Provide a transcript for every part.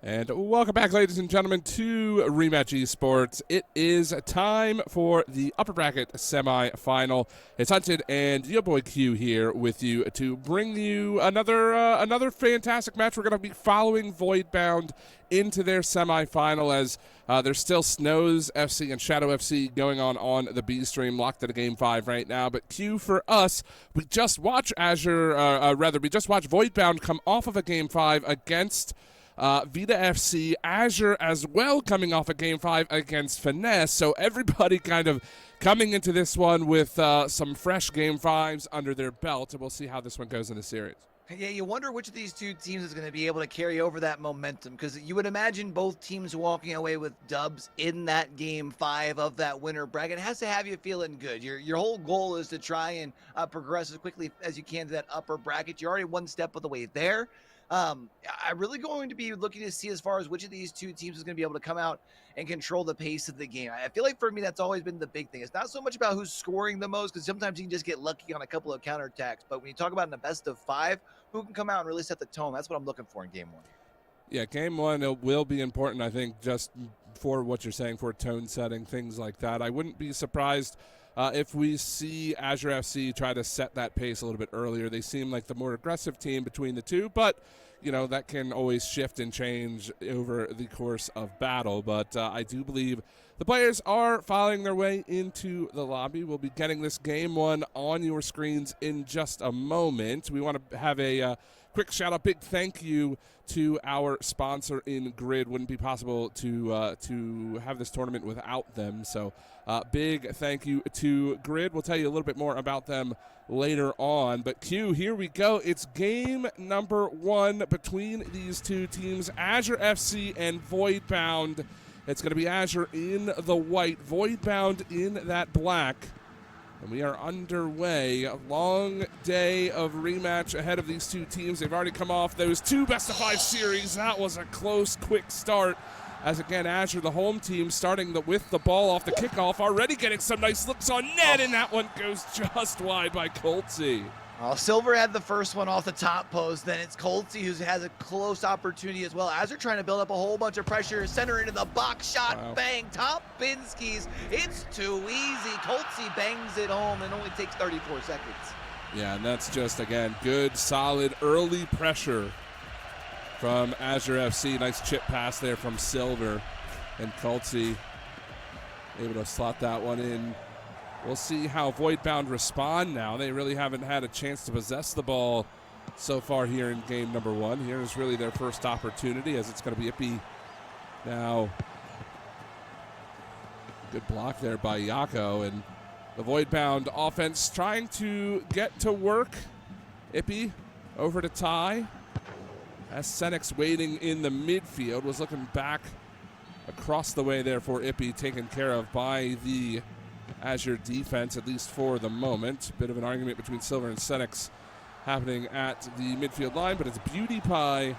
And welcome back, ladies and gentlemen, to Rematch Esports. It is time for the upper bracket semi-final. It's Hunted and Yoboycue here with you to bring you another fantastic match. We're going to be following Voidbound into their semi-final as there's still Snows FC and Shadow FC going on the B stream, locked at a Game 5 right now. But Q for us, we just watched Voidbound come off of a Game 5 against Verite FC, Azure as well coming off a Game 5 against Finesse. So everybody kind of coming into this one with some fresh Game 5s under their belt, and we'll see how this one goes in the series. Yeah, you wonder which of these two teams is going to be able to carry over that momentum, because you would imagine both teams walking away with dubs in that Game 5 of that winner bracket. It has to have you feeling good. Your whole goal is to try and progress as quickly as you can to that upper bracket. You're already one step of the way there. I'm really going to be looking to see as far as which of these two teams is going to be able to come out and control the pace of the game. I feel like for me, that's always been the big thing. It's not so much about who's scoring the most, because sometimes you can just get lucky on a couple of counterattacks. But when you talk about in a best of 5, who can come out and really set the tone? That's what I'm looking for in Game 1. Yeah, Game 1 will be important, I think, just for what you're saying, for tone setting, things like that. I wouldn't be surprised if we see Azure FC try to set that pace a little bit earlier. They seem like the more aggressive team between the two, but you know, that can always shift and change over the course of battle. But I do believe the players are following their way into the lobby. We'll be getting this Game 1 on your screens in just a moment. We want to have a quick shout out, big thank you to our sponsor in Grid. Wouldn't be possible to have this tournament without them. So big thank you to Grid. We'll tell you a little bit more about them later on. But Q, here we go. It's game number 1 between these two teams, Azure FC and Voidbound. It's going to be Azure in the white, Voidbound in that black. And we are underway. A long day of rematch ahead of these two teams. They've already come off those 2 best-of-5 series. That was a close, quick start. As again, Azure, the home team, starting with the ball off the kickoff, already getting some nice looks on net, and that one goes just wide by Koltzy. Well, Silver had the first one off the top post. Then it's Koltzy who has a close opportunity as well. Azure trying to build up a whole bunch of pressure. Center into the box shot. Wow. Bang. Top Binskis. It's too easy. Koltzy bangs it home and only takes 34 seconds. Yeah, and that's just, again, good, solid early pressure from Azure FC. Nice chip pass there from Silver. And Koltzy able to slot that one in. We'll see how Voidbound respond now. They really haven't had a chance to possess the ball so far here in game number 1. Here is really their first opportunity, as it's going to be Ippy now. Good block there by Yako, and the Voidbound offense trying to get to work. Ippy over to Ty. As Cennix waiting in the midfield, was looking back across the way there for Ippy, taken care of by the Azure defense, at least for the moment. Bit of an argument between Silver and Cennix happening at the midfield line, but it's Imabwtpie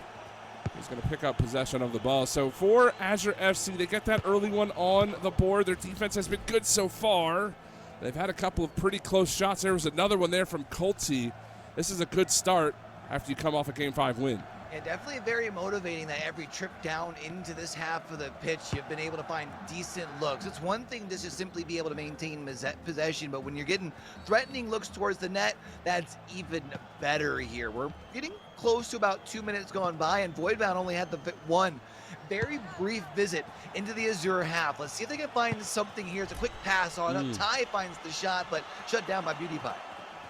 who's going to pick up possession of the ball. So for Azure FC, they get that early one on the board. Their defense has been good so far. They've had a couple of pretty close shots. There was another one there from Koltzy. This is a good start after you come off a Game 5 win. Yeah, definitely very motivating that every trip down into this half of the pitch, you've been able to find decent looks. It's one thing to just simply be able to maintain possession, but when you're getting threatening looks towards the net, that's even better here. We're getting close to about 2 minutes gone by, and Voidbound only had the one very brief visit into the Azure half. Let's see if they can find something here. It's a quick pass on up. Ty finds the shot, but shut down by Imabwtpie.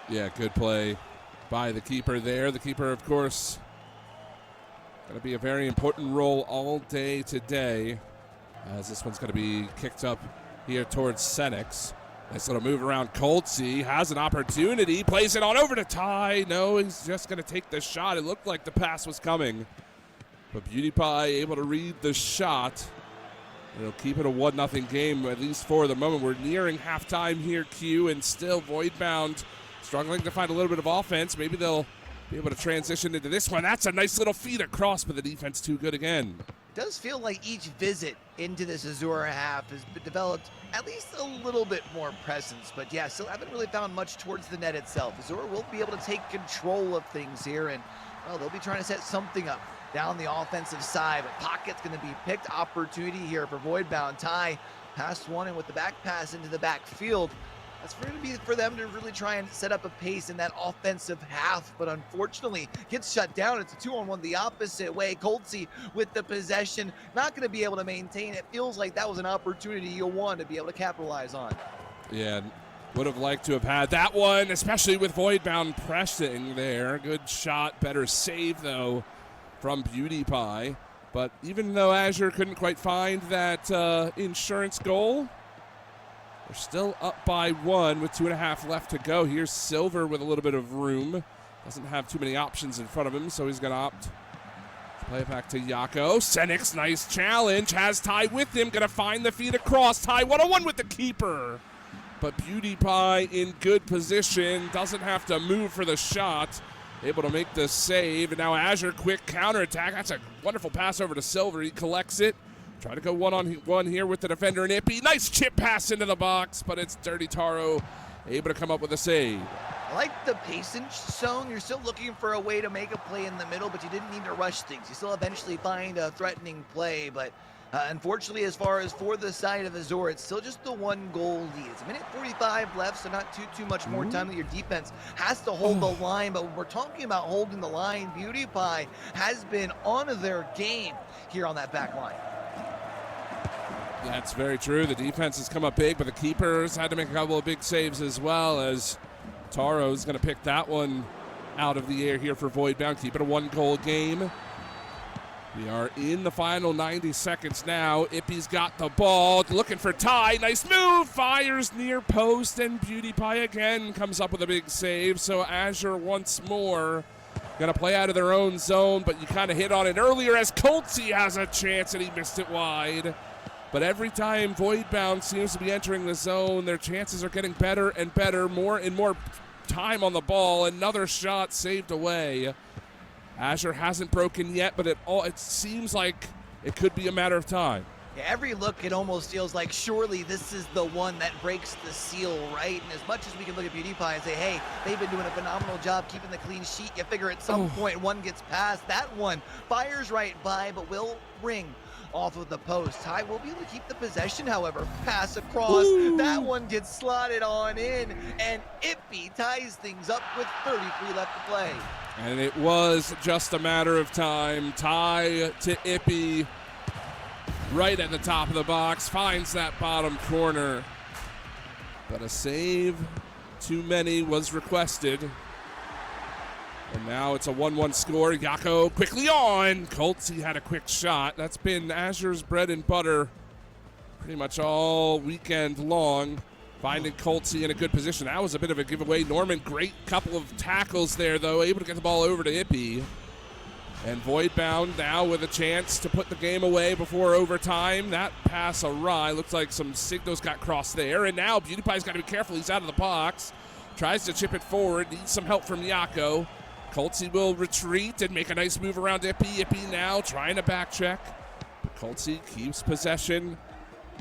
Yeah, good play by the keeper there. The keeper, of course, going to be a very important role all day today, as this one's going to be kicked up here towards Cennix. Nice little move around. Koltzy has an opportunity, plays it on over to Ty. No, he's just going to take the shot. It looked like the pass was coming, but Imabwtpie able to read the shot. It'll keep it a 1-0 game, at least for the moment. We're nearing halftime here, Q, and still Voidbound struggling to find a little bit of offense. Maybe they'll be able to transition into this one. That's a nice little feed across, but the defense too good again. It does feel like each visit into this Azure half has developed at least a little bit more presence, but yeah, still haven't really found much towards the net itself. Azure will be able to take control of things here, and Well, they'll be trying to set something up down the offensive side, but pocket's going to be picked. Opportunity here for Voidbound. Ty passed one and with the back pass into the backfield. That's going to be for them to really try and set up a pace in that offensive half, but unfortunately gets shut down. It's a 2-on-1 the opposite way. Koltzy with the possession, not going to be able to maintain it. Feels like that was an opportunity you'll want to be able to capitalize on. Yeah, would have liked to have had that one, especially with Voidbound pressing there. Good shot, better save though from Imabwtpie. But even though Azure couldn't quite find that insurance goal, they're still up by 1 with 2.5 left to go. Here's Silver with a little bit of room. Doesn't have too many options in front of him, so he's going to opt to play it back to Yako. Cennix, nice challenge. Has Ty with him. Going to find the feed across. Ty 1-on-1 with the keeper. But Imabwtpie in good position. Doesn't have to move for the shot. Able to make the save. And now Azure, quick counterattack. That's a wonderful pass over to Silver. He collects it. Try to go one-on-one here with the defender and Ippy. Nice chip pass into the box, but it's DirtyTauro able to come up with a save. I like the patience zone. You're still looking for a way to make a play in the middle, but you didn't need to rush things. You still eventually find a threatening play, but unfortunately, as far as for the side of Azure, it's still just the 1-goal lead. It's a minute 45 left, so not too much more time that your defense has to hold the line. But when we're talking about holding the line, Imabwtpie has been on their game here on that back line. That's very true. The defense has come up big, but the keepers had to make a couple of big saves as well, as Tauro's going to pick that one out of the air here for Voidbound. Keep it a 1-goal game. We are in the final 90 seconds now. Ippy's got the ball, looking for Ty. Nice move, fires near post, and Imabwtpie again comes up with a big save. So Azure once more going to play out of their own zone, but you kind of hit on it earlier as Koltzy has a chance, and he missed it wide. But every time Voidbound seems to be entering the zone, their chances are getting better and better, more and more time on the ball. Another shot saved away. Azure hasn't broken yet, but it seems like it could be a matter of time. Yeah, every look, it almost feels like surely this is the one that breaks the seal, right? And as much as we can look at Imabwtpie and say, hey, they've been doing a phenomenal job keeping the clean sheet, you figure at some point one gets past. That one fires right by, but will ring off of the post. Ty will be able to keep the possession, however. Pass across. Ooh. That one gets slotted on in, and Ippy ties things up with 33 left to play. And it was just a matter of time. Ty to Ippy, right at the top of the box, finds that bottom corner. But a save too many was requested. And now it's a 1-1 score. Yako quickly on. Koltzy had a quick shot. That's been Azure's bread and butter pretty much all weekend long. Finding Koltzy in a good position. That was a bit of a giveaway. Norman, great couple of tackles there, though. Able to get the ball over to Ippy. And Voidbound now with a chance to put the game away before overtime. That pass awry. Looks like some signals got crossed there. And now Imabwtpie's got to be careful. He's out of the box. Tries to chip it forward. Needs some help from Yako. Koltzy will retreat and make a nice move around Ippy. Ippy now trying to back check. Koltzy keeps possession.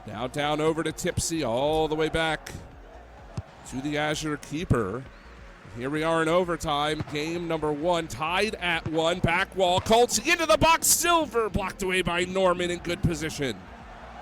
Now down over to TiPSY, all the way back to the Azure keeper. Here we are in overtime. Game number 1, tied at 1. Back wall, Koltzy into the box. Silver blocked away by Norman in good position.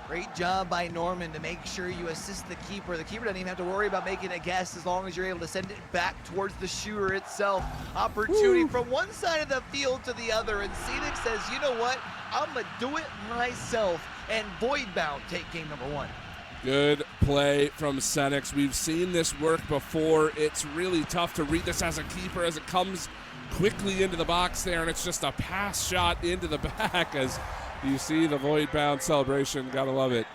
Great job by Norman to make sure you assist the keeper. The keeper doesn't even have to worry about making a guess as long as you're able to send it back towards the shooter itself. Opportunity from one side of the field to the other, and Cennix says, you know what? I'm going to do it myself. And Voidbound take game number 1. Good play from Cennix. We've seen this work before. It's really tough to read this as a keeper as it comes quickly into the box there, and it's just a pass shot into the back as you see the Voidbound celebration. Gotta love it.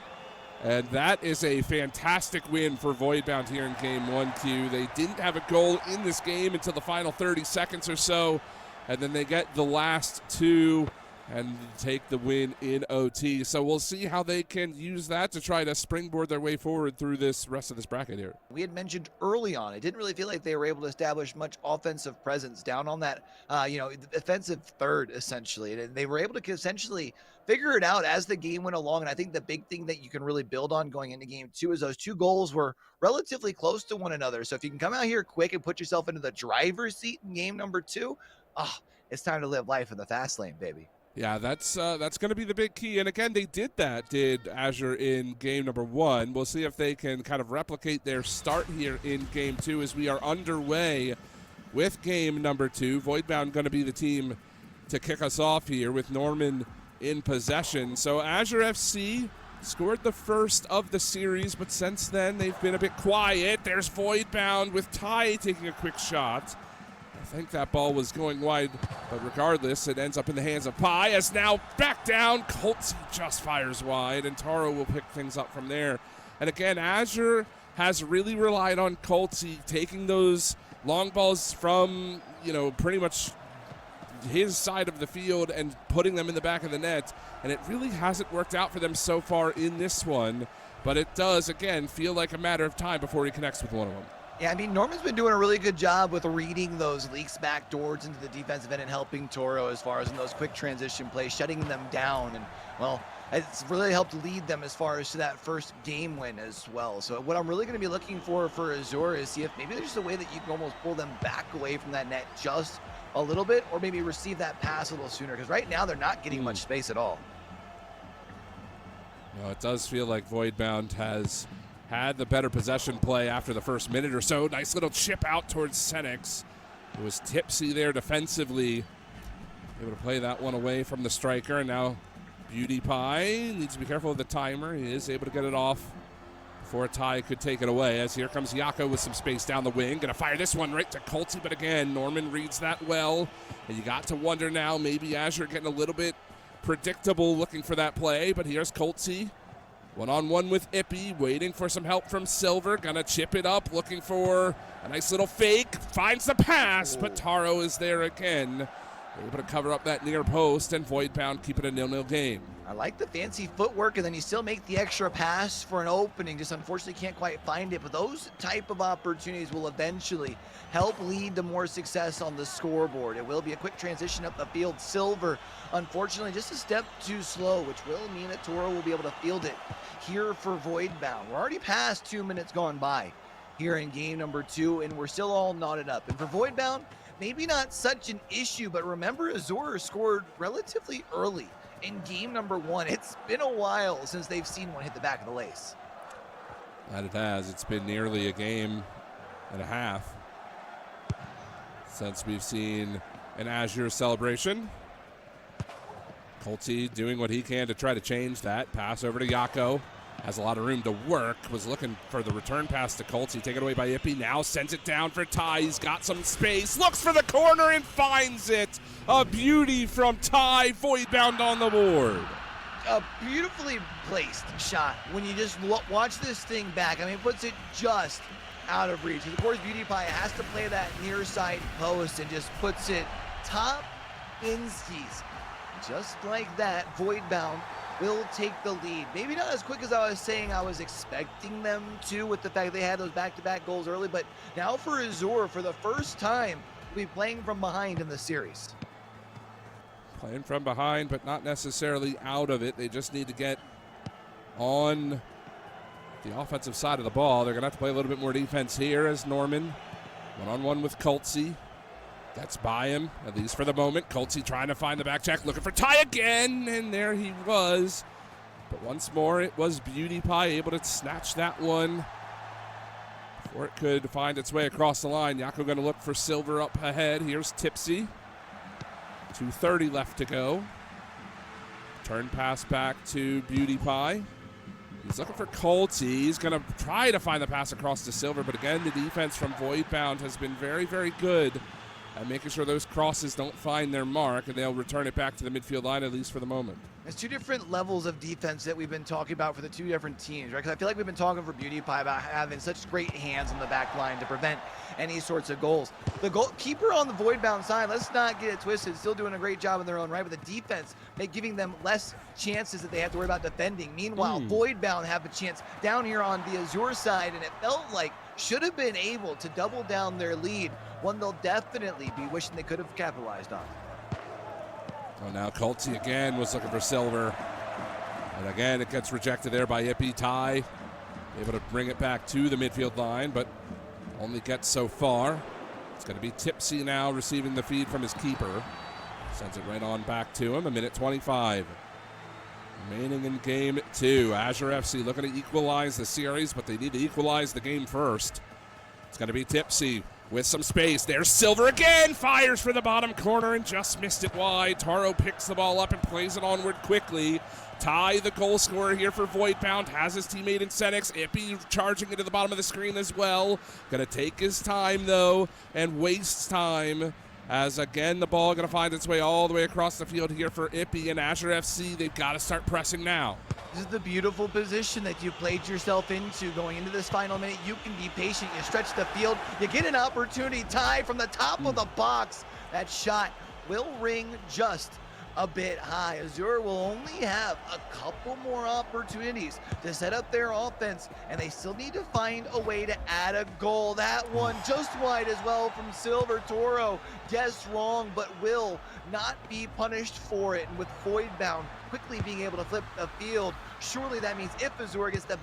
And that is a fantastic win for Voidbound here in Game 1-2. They didn't have a goal in this game until the final 30 seconds or so, and then they get the last 2 and take the win in OT. So we'll see how they can use that to try to springboard their way forward through this rest of this bracket here. We had mentioned early on, it didn't really feel like they were able to establish much offensive presence down on that, offensive third, essentially. And they were able to essentially figure it out as the game went along. And I think the big thing that you can really build on going into game 2 is those 2 goals were relatively close to one another. So if you can come out here quick and put yourself into the driver's seat in game number 2, oh, it's time to live life in the fast lane, baby. Yeah, that's going to be the big key. And again, they did Azure in game number 1. We'll see if they can kind of replicate their start here in game 2 as we are underway with game number 2. Voidbound going to be the team to kick us off here with Norman in possession. So Azure FC scored the first of the series, but since then they've been a bit quiet. There's Voidbound with TiPSY taking a quick shot. I think that ball was going wide, but regardless, it ends up in the hands of Pie, as now back down. Koltzy just fires wide, and Tauro will pick things up from there. And again, Azure has really relied on Koltzy taking those long balls from, pretty much his side of the field and putting them in the back of the net, and it really hasn't worked out for them so far in this one, but it does, again, feel like a matter of time before he connects with one of them. Yeah, I mean, Norman's been doing a really good job with reading those leaks back doors into the defensive end and helping Tauro as far as in those quick transition plays, shutting them down. And, well, it's really helped lead them as far as to that first game win as well. So what I'm really going to be looking for Azure is see if maybe there's a way that you can almost pull them back away from that net just a little bit, or maybe receive that pass a little sooner, because right now they're not getting much space at all. Well, it does feel like Voidbound has had the better possession play after the first minute or so. Nice little chip out towards Cennix. It was TiPSY there defensively, able to play that one away from the striker. And now Imabwtpie needs to be careful of the timer. He is able to get it off before Ty could take it away, as here comes Yako with some space down the wing. Gonna fire this one right to Koltzy, but again, Norman reads that well. And you got to wonder now, maybe Azure getting a little bit predictable looking for that play, but here's Koltzy. One-on-one with Ippy, waiting for some help from Silver. Gonna chip it up, looking for a nice little fake. Finds the pass, but Tauro is there again. Able to cover up that near post, and Voidbound keep it a 0-0 game. I like the fancy footwork, and then you still make the extra pass for an opening. Just unfortunately can't quite find it, but those type of opportunities will eventually help lead to more success on the scoreboard. It will be a quick transition up the field. Silver, unfortunately, just a step too slow, which will mean that Tauro will be able to field it here for Voidbound. We're already past 2 minutes gone by here in game number 2, and we're still all knotted up. And for Voidbound, maybe not such an issue, but remember Azure scored relatively early in game number 1. It's been a while since they've seen one hit the back of the lace. That it has. It's been nearly a game and a half since we've seen an Azure celebration. Koltzy doing what he can to try to change that. Pass over to Yako. Has a lot of room to work. Was looking for the return pass to Koltzy. Taken away by Ippy. Now sends it down for Ty. He's got some space. Looks for the corner and finds it. A beauty from Ty. Voidbound on the board. A beautifully placed shot when you just watch this thing back. I mean, it puts it just out of reach. Of course, Imabwtpie has to play that near side post and just puts it top in skis. Just like that, Voidbound will take the lead. Maybe not as quick as I was saying I was expecting them to, with the fact they had those back-to-back goals early, but now for Azure, for the first time, we'll be playing from behind in the series. Playing from behind, but not necessarily out of it. They just need to get on the offensive side of the ball. They're going to have to play a little bit more defense here as Norman, one-on-one with Koltzy. Gets by him, at least for the moment. Koltzy trying to find the back check, looking for Ty again, and there he was. But once more, it was Imabwtpie able to snatch that one before it could find its way across the line. Yako going to look for Silver up ahead. Here's TiPSY. 2:30 left to go. Turn pass back to Imabwtpie. He's looking for Koltzy. He's going to try to find the pass across to Silver, but again, the defense from Voidbound has been very, very good and making sure those crosses don't find their mark, and they'll return it back to the midfield line, at least for the moment. There's two different levels of defense that we've been talking about for the two different teams, right? Because I feel like we've been talking for Imabwtpie about having such great hands on the back line to prevent any sorts of goals. The goalkeeper on the Voidbound side, let's not get it twisted, still doing a great job in their own right, but the defense giving them less chances that they have to worry about defending. Meanwhile, Voidbound have a chance down here on the Azure side, and it felt like should have been able to double down their lead, one they'll definitely be wishing they could have capitalized on. Well, now Koltzy again was looking for Silver. And again, it gets rejected there by Ippy. Ty able to bring it back to the midfield line, but only gets so far. It's going to be TiPSY now receiving the feed from his keeper. Sends it right on back to him. 1:25 remaining in game 2. Azure FC looking to equalize the series, but they need to equalize the game first. It's going to be TiPSY with some space. There's Silver again. Fires for the bottom corner and just missed it wide. Tauro picks the ball up and plays it onward quickly. Ty, the goal scorer here for Voidbound, has his teammate in Cennix. lppy charging into the bottom of the screen as well. Going to take his time, though, and wastes time. As, again, the ball going to find its way all the way across the field here for lppy and Azure FC. They've got to start pressing now. This is the beautiful position that you played yourself into going into this final minute. You can be patient. You stretch the field. You get an opportunity. Tie from the top of the box. That shot will ring just a bit high. Azure will only have a couple more opportunities to set up their offense, and they still need to find a way to add a goal. That one just wide as well from Silver. Tauro guessed wrong, but will not be punished for it. And with Voidbound quickly being able to flip the field, surely that means if Azure gets the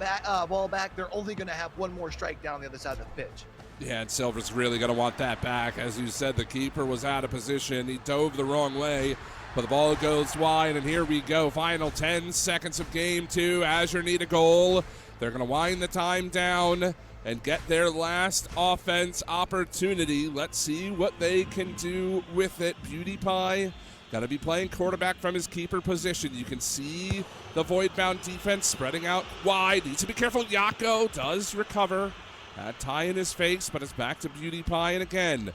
ball back, they're only going to have one more strike down the other side of the pitch. Yeah, and Silver's really going to want that back. As you said, the keeper was out of position. He dove the wrong way, but the ball goes wide, and here we go. Final 10 seconds of game 2. Azure need a goal. They're going to wind the time down and get their last offense opportunity. Let's see what they can do with it. Imabwtpie going to be playing quarterback from his keeper position. You can see the Voidbound defense spreading out wide. Needs to be careful. Yako does recover. That tie in his face, but it's back to Imabwtpie, and again,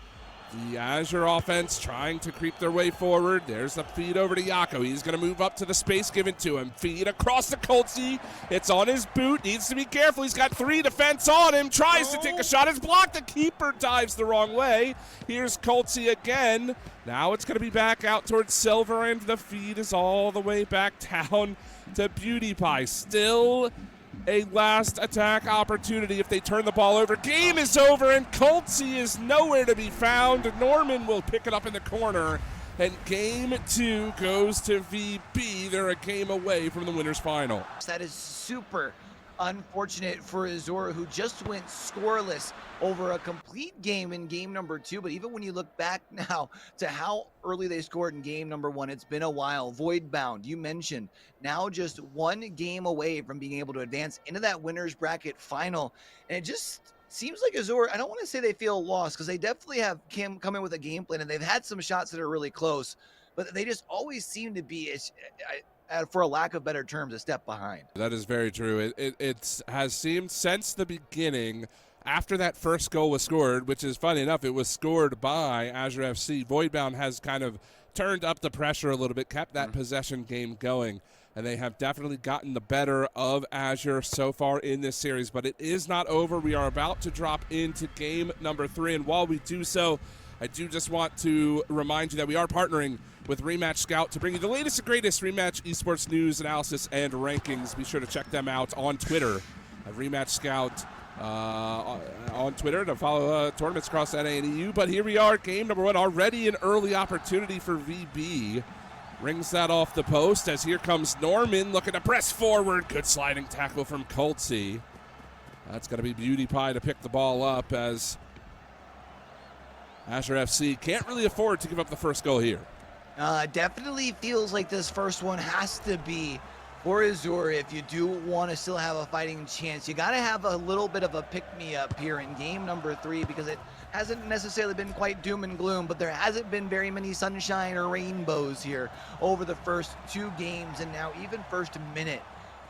the Azure offense trying to creep their way forward. There's the feed over to Yako. He's going to move up to the space given to him. Feed across the Koltzy. It's on his boot. Needs to be careful. He's got 3 defense on him. Tries to take a shot. It's blocked. The keeper dives the wrong way. Here's Koltzy again. Now it's going to be back out towards Silver, and the feed is all the way back down to Imabwtpie. Still a last attack opportunity if they turn the ball over. Game is over, and Koltzy is nowhere to be found. Norman will pick it up in the corner, and game 2 goes to VB. They're a game away from the winner's final. That is super unfortunate for Azure, who just went scoreless over a complete game in game number 2. But even when you look back now to how early they scored in game number 1, it's been a while. Voidbound, you mentioned, now just 1 game away from being able to advance into that winner's bracket final. And it just seems like Azure, I don't want to say they feel lost, because they definitely have come in with a game plan, and they've had some shots that are really close, but they just always seem to be, for a lack of better terms, a step behind. That is very true. It has seemed since the beginning, after that first goal was scored, which is funny enough, it was scored by Azure FC. Voidbound has kind of turned up the pressure a little bit, kept that possession game going, and they have definitely gotten the better of Azure so far in this series. But it is not over. We are about to drop into game number 3, and while we do so, I do just want to remind you that we are partnering with Rematch Scout to bring you the latest and greatest Rematch Esports news, analysis, and rankings. Be sure to check them out on Twitter at Rematch Scout on Twitter to follow tournaments across NA and EU. But here we are, game number 1, already an early opportunity for VB. Rings that off the post as here comes Norman looking to press forward. Good sliding tackle from Koltzy. That's going to be Imabwtpie to pick the ball up, as Azure FC can't really afford to give up the first goal here. Definitely feels like this first one has to be for Azure if you do want to still have a fighting chance. You got to have a little bit of a pick-me-up here in game number 3, because it hasn't necessarily been quite doom and gloom, but there hasn't been very many sunshine or rainbows here over the first 2 games, and now even first minute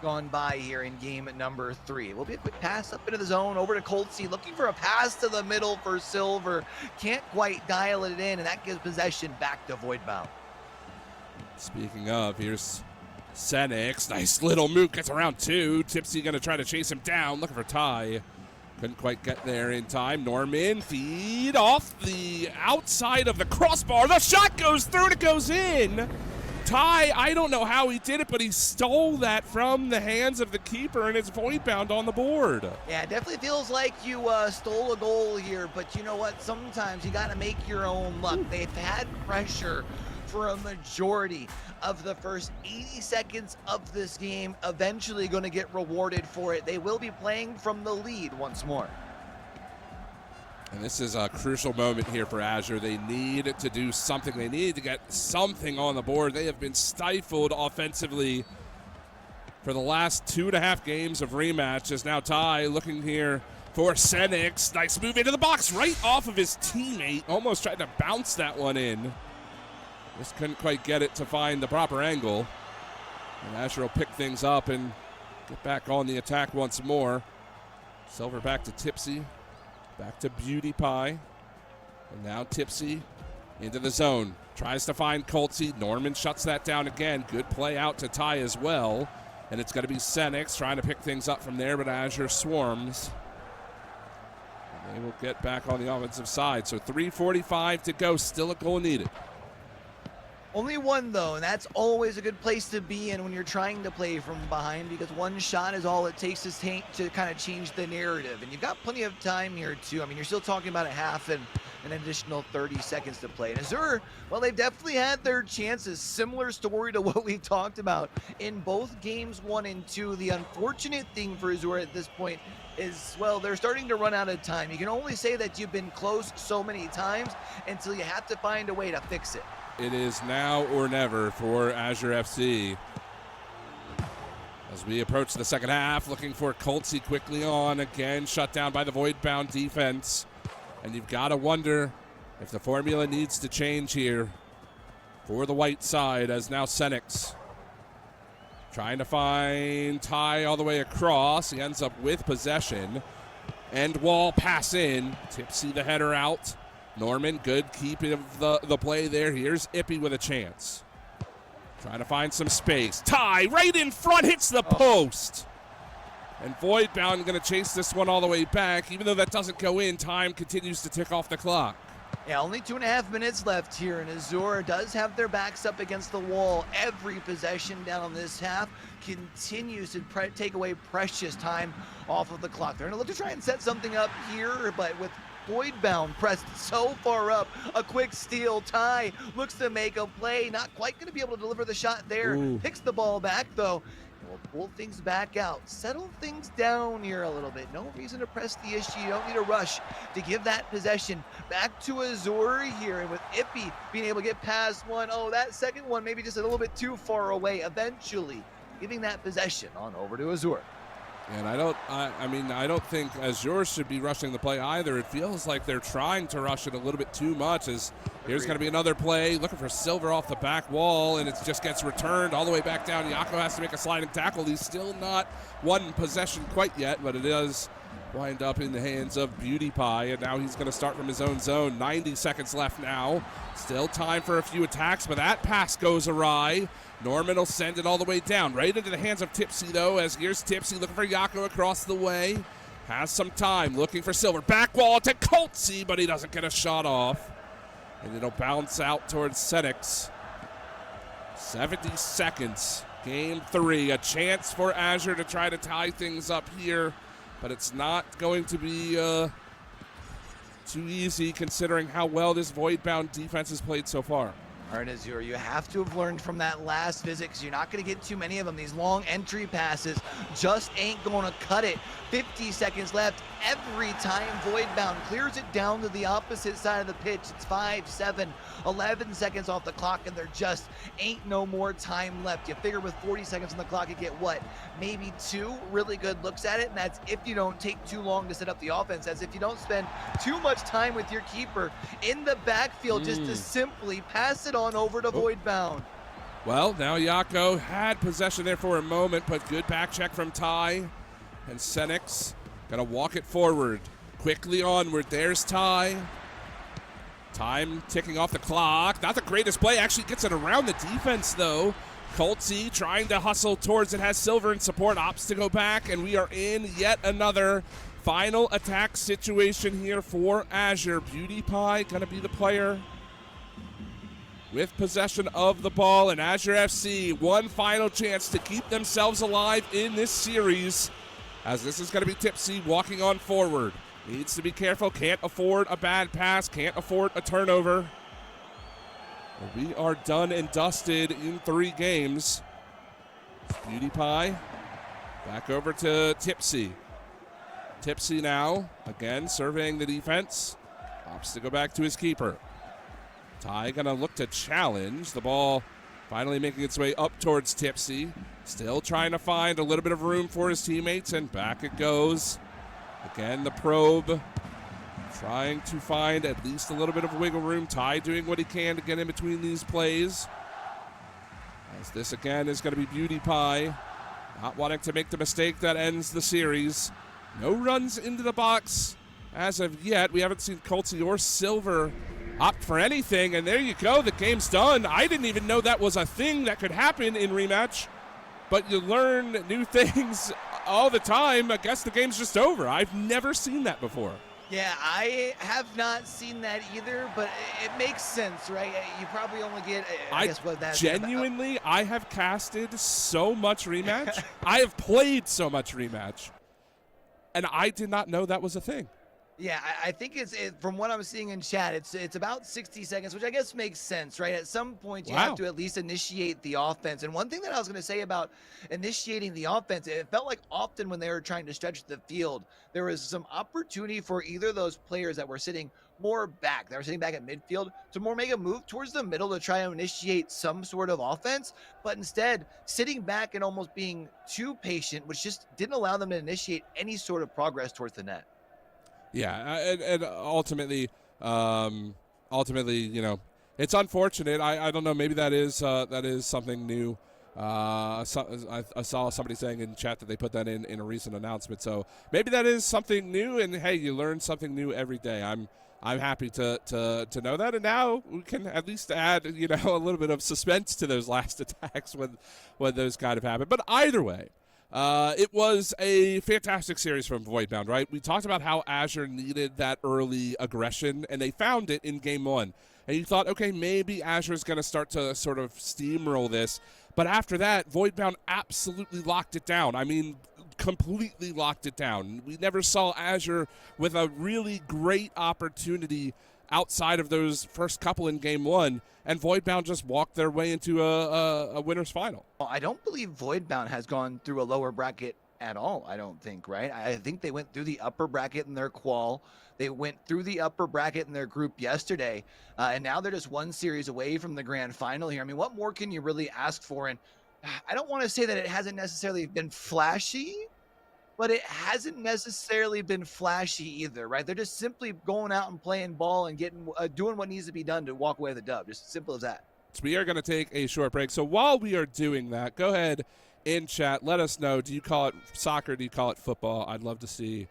gone by here in game number 3. Will be a quick pass up into the zone over to Koltzy, looking for a pass to the middle for Silver. Can't quite dial it in, and that gives possession back to Voidbound. Speaking of, here's Cennix. Nice little move, gets around 2. TiPSY going to try to chase him down, looking for Ty. Couldn't quite get there in time. Norman, feed off the outside of the crossbar. The shot goes through and it goes in. Ty, I don't know how he did it, but he stole that from the hands of the keeper, and it's Voidbound on the board. Yeah, it definitely feels like you stole a goal here, but you know what? Sometimes you got to make your own luck. They've had pressure for a majority of the first 80 seconds of this game, eventually going to get rewarded for it. They will be playing from the lead once more. And this is a crucial moment here for Azure. They need to do something. They need to get something on the board. They have been stifled offensively for the last 2.5 games of Rematch. As now TiPSY looking here for Cennix. Nice move into the box right off of his teammate. Almost tried to bounce that one in. Just couldn't quite get it to find the proper angle. And Azure will pick things up and get back on the attack once more. Silver back to TiPSY. Back to Imabwtpie. And now TiPSY into the zone. Tries to find Koltzy. Norman shuts that down again. Good play out to TiPSY as well. And it's going to be Cennix trying to pick things up from there, but Azure swarms. And they will get back on the offensive side. So 3:45 to go. Still a goal needed. Only one, though, and that's always a good place to be in when you're trying to play from behind, because one shot is all it takes to kind of change the narrative. And you've got plenty of time here, too. I mean, you're still talking about a half and an additional 30 seconds to play. And Azure, well, they've definitely had their chances. Similar story to what we talked about in both games 1 and 2. The unfortunate thing for Azure at this point is, well, they're starting to run out of time. You can only say that you've been close so many times until you have to find a way to fix it. It is now or never for Azure FC. As we approach the second half, looking for Koltzy quickly on. Again, shut down by the Voidbound defense. And you've got to wonder if the formula needs to change here for the white side, as now Cennix trying to find TiPSY all the way across. He ends up with possession. End wall pass in. TiPSY the header out. Norman, good keeping of the play there. Here's Imabwtpie with a chance. Trying to find some space. TiPSY right in front, hits the post. And Voidbound going to chase this one all the way back. Even though that doesn't go in, time continues to tick off the clock. Yeah, only 2.5 minutes left here, and Azure does have their backs up against the wall. Every possession down on this half continues to take away precious time off of the clock. They're going to look to try and set something up here, but with Voidbound pressed so far up, a quick steal. TiPSY looks to make a play, not quite going to be able to deliver the shot there. Ooh. Picks the ball back, though. We'll pull things back out, settle things down here a little bit. No reason to press the issue. You don't need a rush to give that possession back to Azure here. And with Imabwtpie being able to get past one, oh, that second one maybe just a little bit too far away. Eventually giving that possession on over to Azure. And I don't think Azure should be rushing the play either. It feels like they're trying to rush it a little bit too much, as here's going to be another play. Looking for Silver off the back wall, and it just gets returned all the way back down. Yako has to make a sliding tackle. He's still not won possession quite yet, but it does wind up in the hands of Imabwtpie, and now he's going to start from his own zone. 90 seconds left now. Still time for a few attacks, but that pass goes awry. Norman will send it all the way down, right into the hands of TiPSY, though, as here's TiPSY looking for Yako across the way. Has some time, looking for Silver. Back wall to Koltzy, but he doesn't get a shot off. And it'll bounce out towards Cennix. 70 seconds, game 3. A chance for Azure to try to tie things up here, but it's not going to be too easy considering how well this Voidbound defense has played so far. All right, Azure, you have to have learned from that last visit, because you're not going to get too many of them. These long entry passes just ain't going to cut it. 50 seconds left. Every time Voidbound clears it down to the opposite side of the pitch, it's 5, 7, 11 seconds off the clock, and there just ain't no more time left. You figure with 40 seconds on the clock, you get what? Maybe 2 really good looks at it, and that's if you don't take too long to set up the offense. That's if you don't spend too much time with your keeper in the backfield just to simply pass it on over to Voidbound. Well, now Yako had possession there for a moment, but good back check from TiPSY. And Cennix gonna walk it forward. Quickly onward. There's TiPSY. Time ticking off the clock. Not the greatest play. Actually gets it around the defense, though. Koltzy trying to hustle towards it. Has Silver in support. Opts to go back. And we are in yet another final attack situation here for Azure. Imabwtpie gonna be the player with possession of the ball. And Azure FC, one final chance to keep themselves alive in this series, as this is going to be TiPSY walking on forward. Needs to be careful. Can't afford a bad pass. Can't afford a turnover. We are done and dusted in 3 games. Imabwtpie back over to TiPSY. TiPSY now, again, surveying the defense. Opts to go back to his keeper. Ty going to look to challenge. The ball finally making its way up towards TiPSY. Still trying to find a little bit of room for his teammates, and back it goes. Again, the probe. Trying to find at least a little bit of wiggle room. Ty doing what he can to get in between these plays. As this again is going to be Imabwtpie. Not wanting to make the mistake that ends the series. No runs into the box as of yet. We haven't seen Koltzy or Silver opt for anything. And there you go. The game's done. I didn't even know that was a thing that could happen in Rematch. But you learn new things all the time. I guess the game's just over. I've never seen that before. Yeah, I have not seen that either, but it makes sense, right? You probably only get, I guess what that's genuinely, about. I have casted so much Rematch. I have played so much Rematch, and I did not know that was a thing. Yeah, I think from what I'm seeing in chat, it's about 60 seconds, which I guess makes sense, right? At some point, you have to at least initiate the offense. And one thing that I was going to say about initiating the offense, it felt like often when they were trying to stretch the field, there was some opportunity for either of those players that were sitting more back, that were sitting back at midfield, to more make a move towards the middle to try and initiate some sort of offense. But instead, sitting back and almost being too patient, which just didn't allow them to initiate any sort of progress towards the net. Yeah, and ultimately, you know, it's unfortunate. I don't know. Maybe that is something new. I saw somebody saying in chat that they put that in a recent announcement. So maybe that is something new. And hey, you learn something new every day. I'm happy to know that. And now we can at least add, you know, a little bit of suspense to those last attacks when those kind of happen. But either way. It was a fantastic series from Voidbound, right? We talked about how Azure needed that early aggression, and they found it in Game 1. And you thought, okay, maybe Azure is going to start to sort of steamroll this. But after that, Voidbound absolutely locked it down. I mean, completely locked it down. We never saw Azure with a really great opportunity outside of those first couple in Game 1, and Voidbound just walked their way into a winner's final. Well, I don't believe Voidbound has gone through a lower bracket at all, I don't think, right? I think they went through the upper bracket in their qual. They went through the upper bracket in their group yesterday, and now they're just one series away from the grand final here. I mean, what more can you really ask for? And I don't want to say that it hasn't necessarily been flashy, but it hasn't necessarily been flashy either, right? They're just simply going out and playing ball and getting doing what needs to be done to walk away with the dub. Just simple as that. So we are going to take a short break. So while we are doing that, go ahead in chat. Let us know. Do you call it soccer? Do you call it football? I'd love to see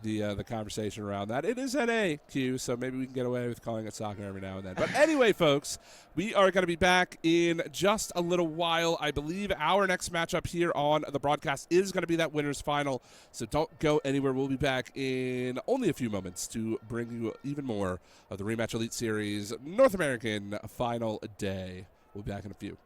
the conversation around that. It is NAQ, so maybe we can get away with calling it soccer every now and then. But anyway, folks, we are going to be back in just a little while. I believe our next matchup here on the broadcast is going to be that winner's final, so don't go anywhere. We'll be back in only a few moments to bring you even more of the Rematch Elite Series North American Final Day. We'll be back in a few.